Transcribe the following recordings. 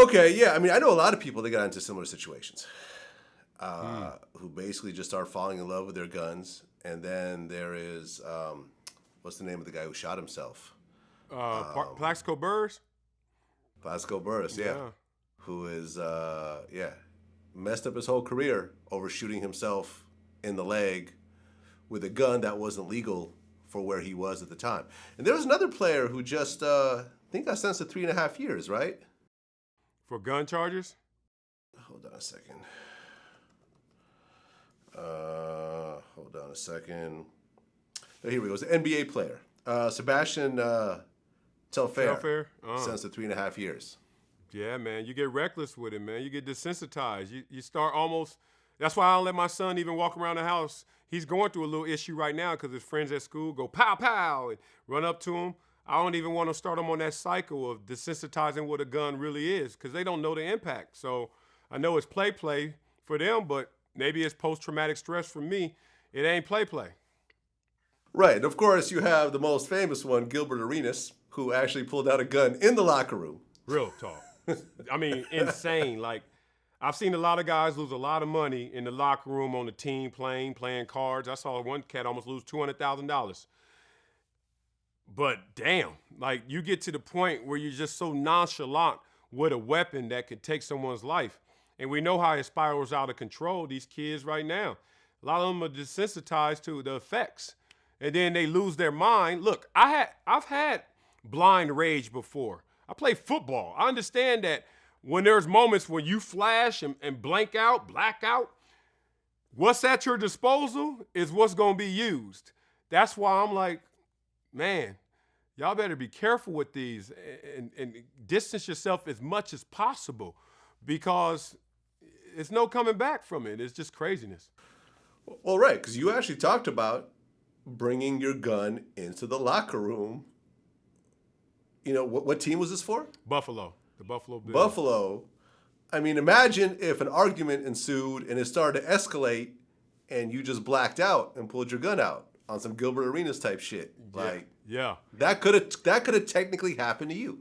Okay, yeah. I mean, I know a lot of people that got into similar situations who basically just start falling in love with their guns. And then there is, what's the name of the guy who shot himself? Plaxico Burress? Plaxico Burress, yeah. Who is, messed up his whole career over shooting himself in the leg with a gun that wasn't legal for where he was at the time. And there was another player who just, I think got sentenced to 3.5 years, right? For gun charges? Hold on a second. Here we go. It's an NBA player. Sebastian Telfair. Sentenced to 3.5 years. Yeah, man. You get reckless with it, man. You get desensitized. You start almost. That's why I don't let my son even walk around the house. He's going through a little issue right now because his friends at school go pow, pow, and run up to him. I don't even want to start them on that cycle of desensitizing what a gun really is because they don't know the impact. So I know it's play for them, but maybe it's post-traumatic stress for me. It ain't play. Right. And of course, you have the most famous one, Gilbert Arenas, who actually pulled out a gun in the locker room. Real talk. I mean, insane. Like, I've seen a lot of guys lose a lot of money in the locker room on the team playing cards. I saw one cat almost lose $200,000. But damn, like you get to the point where you're just so nonchalant with a weapon that could take someone's life. And we know how it spirals out of control, these kids right now. A lot of them are desensitized to the effects. And then they lose their mind. Look, I've had blind rage before. I play football. I understand that when there's moments when you flash and black out, what's at your disposal is what's going to be used. That's why I'm like, man, y'all better be careful with these and distance yourself as much as possible because there's no coming back from it. It's just craziness. Well, right, because you actually talked about bringing your gun into the locker room. You know, what team was this for? Buffalo. The Buffalo Bills. Buffalo. I mean, imagine if an argument ensued and it started to escalate and you just blacked out and pulled your gun out on some Gilbert Arenas type shit. Yeah. That could have technically happened to you.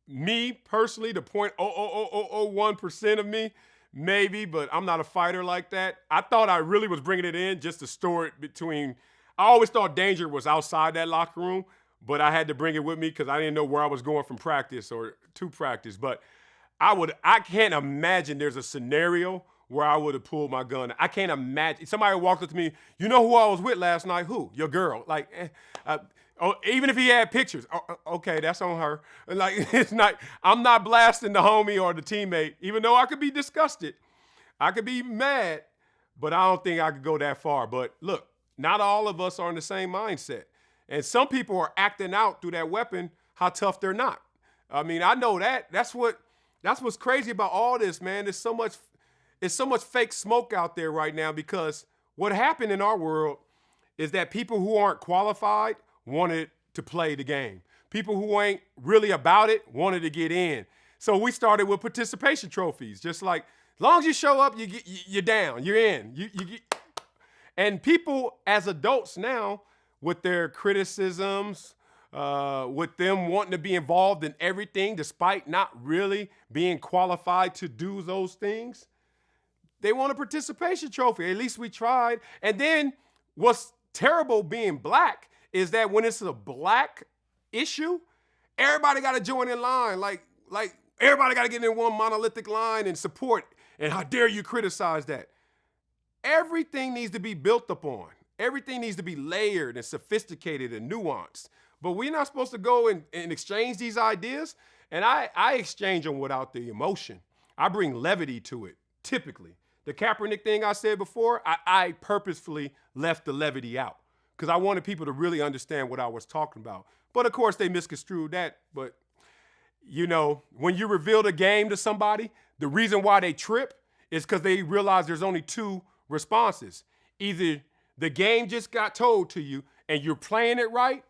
Me personally, the 0.00001% of me, maybe, but I'm not a fighter like that. I thought I really was bringing it in just to store it between. I always thought danger was outside that locker room, but I had to bring it with me because I didn't know where I was going from practice or to practice. But I can't imagine there's a scenario where I would have pulled my gun. I can't imagine. Somebody walked up to me, you know who I was with last night? Who? Your girl. Like, even if he had pictures, okay, that's on her. Like, it's not, I'm not blasting the homie or the teammate, even though I could be disgusted. I could be mad, but I don't think I could go that far. But look, not all of us are in the same mindset. And some people are acting out through that weapon how tough they're not. I mean, I know that. That's what's crazy about all this, man. There's so much fake smoke out there right now because what happened in our world is that people who aren't qualified wanted to play the game. People who ain't really about it wanted to get in. So we started with participation trophies. Just like, as long as you show up, you're down, you're in. And people as adults now, with their criticisms, with them wanting to be involved in everything despite not really being qualified to do those things, they want a participation trophy. At least we tried. And then what's terrible being black is that when it's a black issue, everybody got to join in line. Like everybody got to get in one monolithic line and support. And how dare you criticize that? Everything needs to be built upon. Everything needs to be layered and sophisticated and nuanced. But we're not supposed to go and exchange these ideas. And I exchange them without the emotion. I bring levity to it, typically. The Kaepernick thing I said before, I purposefully left the levity out because I wanted people to really understand what I was talking about. But of course, they misconstrued that. But, you know, when you reveal the game to somebody, the reason why they trip is because they realize there's only two responses. Either the game just got told to you and you're playing it right,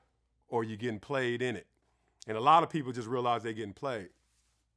or you're getting played in it. And a lot of people just realize they're getting played.